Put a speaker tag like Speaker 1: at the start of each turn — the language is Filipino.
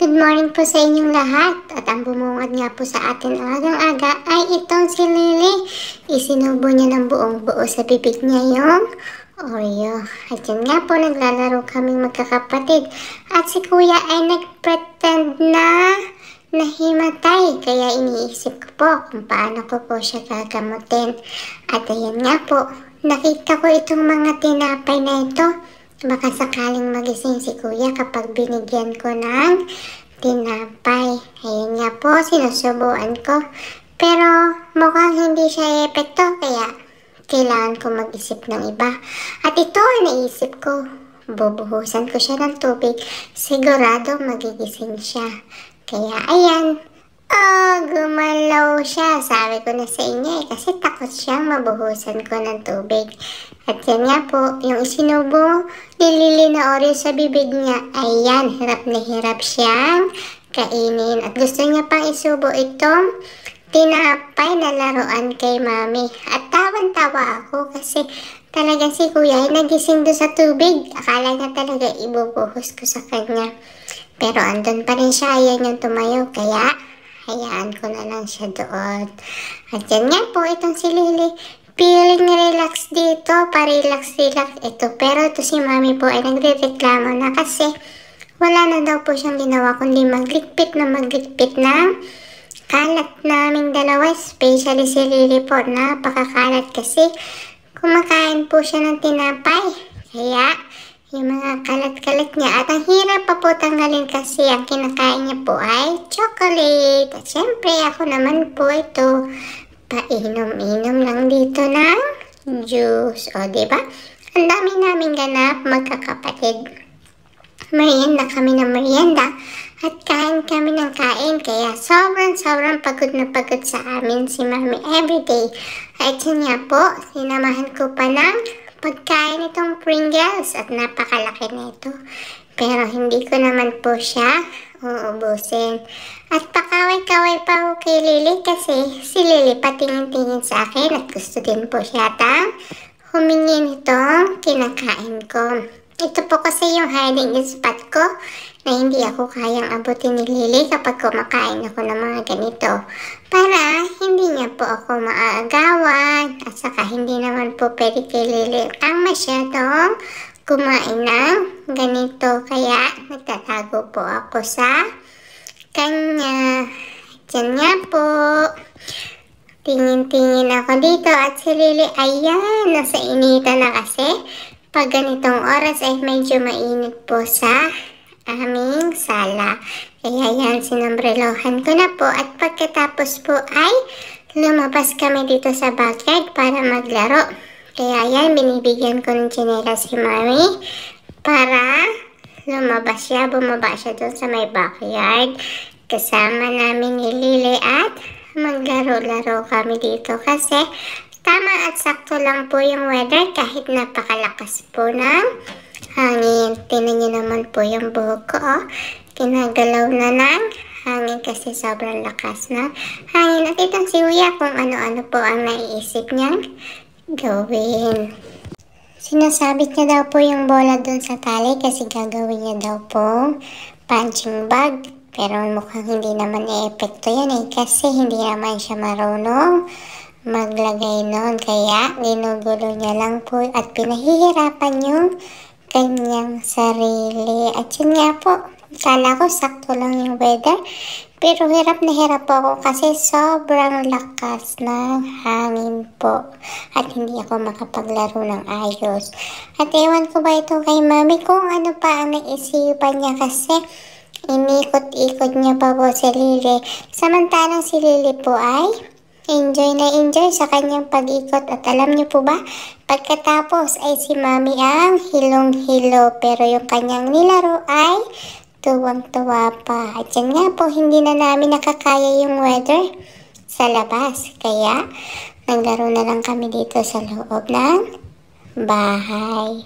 Speaker 1: Good morning po sa inyong lahat. At ang bumungad nga po sa atin agang-aga ay itong si Lily. Isinubo niya ng buong buo sa bibig niya yung Oreo. At yun nga po, naglalaro kaming magkakapatid. At si kuya ay nagpretend na nahimatay. Kaya iniisip ko po kung paano ko po siya gagamutin. At ayan nga po, nakita ko itong mga tinapay na ito. Baka sakaling magising si kuya kapag binigyan ko ng tinapay. Ayun nga po, sinusubuan ko. Pero mukhang hindi siya epekto, kaya kailangan ko mag-isip ng iba. At ito ay naisip ko, bubuhusan ko siya ng tubig. Sigurado magigising siya. Kaya ayan, gumalaw siya. Sabi ko na sa inyo kasi takot siyang mabuhusan ko ng tubig. At yan nga po, yung isinubo ni Lily na Oreo sa bibig niya, ayan, hirap na hirap siyang kainin. At gusto niya pang isubo itong tinapay na laruan kay mami. At tawan-tawa ako kasi talagang si kuya ay nagising doon sa tubig. Akala niya talaga ibubuhos ko sa kanya. Pero andun pa rin siya, ayaw niyang tumayo, kaya hayaan ko na lang siya doon. At yan nga po, itong si Lily, feeling relax dito, pa-relax ito. Pero ito si mami po ay nagre-reklamo na kasi wala na daw po siyang ginawa kundi magligpit ng kalat naming dalawa. Especially si Lily po, napakakalat kasi kumakain po siya ng tinapay. Kaya yung mga kalat-kalat niya, at ang hirap pa po tanggalin kasi ang kinakain niya po ay chocolate. At syempre ako naman po ito, painom-inom lang dito ng juice. O, diba? Ang dami namin ganap, magkakapatid. Merienda kami ng merienda at kain kami ng kain. Kaya sobrang pagod na pagod sa amin si mami everyday. At yun nga po, sinamahan ko pa ng pagkain itong Pringles at napakalaki na ito. Pero hindi ko naman po siya uubusin. At pakaway-kaway pa ako kay Lily kasi si Lily patingin-tingin sa akin at gusto din po siya humingi nitong kinakain ko. Ito po kasi yung hiding spot ko na hindi ako kayang abutin ni Lily kapag kumakain ako ng mga ganito. Para hindi niya po ako maaagawan at saka hindi naman po pwede kay Lily ang masyadong kumain ng ganito. Kaya nagtatago po ako sa kanya. Diyan nga po. Tingin-tingin ako dito at si Lily, ayan, nasa initan na kasi. Pag ganitong oras ay medyo mainit po sa aming sala. Kaya yan, sinambrelohan ko na po. At pagkatapos po ay lumabas kami dito sa backyard para maglaro. Kaya yan, binibigyan ko ng tsinelas si mami para lumabas siya, bumaba siya doon sa may backyard. Kasama namin ni Lily at maglaro-laro kami dito kasi tama at sakto lang po yung weather kahit napakalakas po ng hangin. Tingnan niyo naman po yung buhok ko. Kinagalaw na ng hangin kasi sobrang lakas na hangin. At itong si Kuya kung ano-ano po ang naiisip niyang gawin. Sinasabit niya daw po yung bola dun sa tali kasi gagawin niya daw po punching bag. Pero mukhang hindi naman e-epekto yan kasi hindi naman siya marunong maglagay nun. Kaya ginugulo niya lang po at pinahihirapan yung kanyang sarili. At yun nga po, kala ko sakto lang yung weather. Pero hirap na hirap po ako kasi sobrang lakas ng hangin po. At hindi ako makapaglaro ng ayos. At ewan ko ba ito kay mami kung ano pa ang naisipan niya kasi inikot-ikot niya pa po si Lily. Samantalang si Lily po ay enjoy na enjoy sa kanyang pag-ikot. At alam niyo po ba, pagkatapos ay si mami ang hilong-hilo. Pero yung kanyang nilaro ay tuwang-tuwa pa. At yan nga po, hindi na namin nakakaya yung weather sa labas. Kaya naglaro na lang kami dito sa loob ng bahay.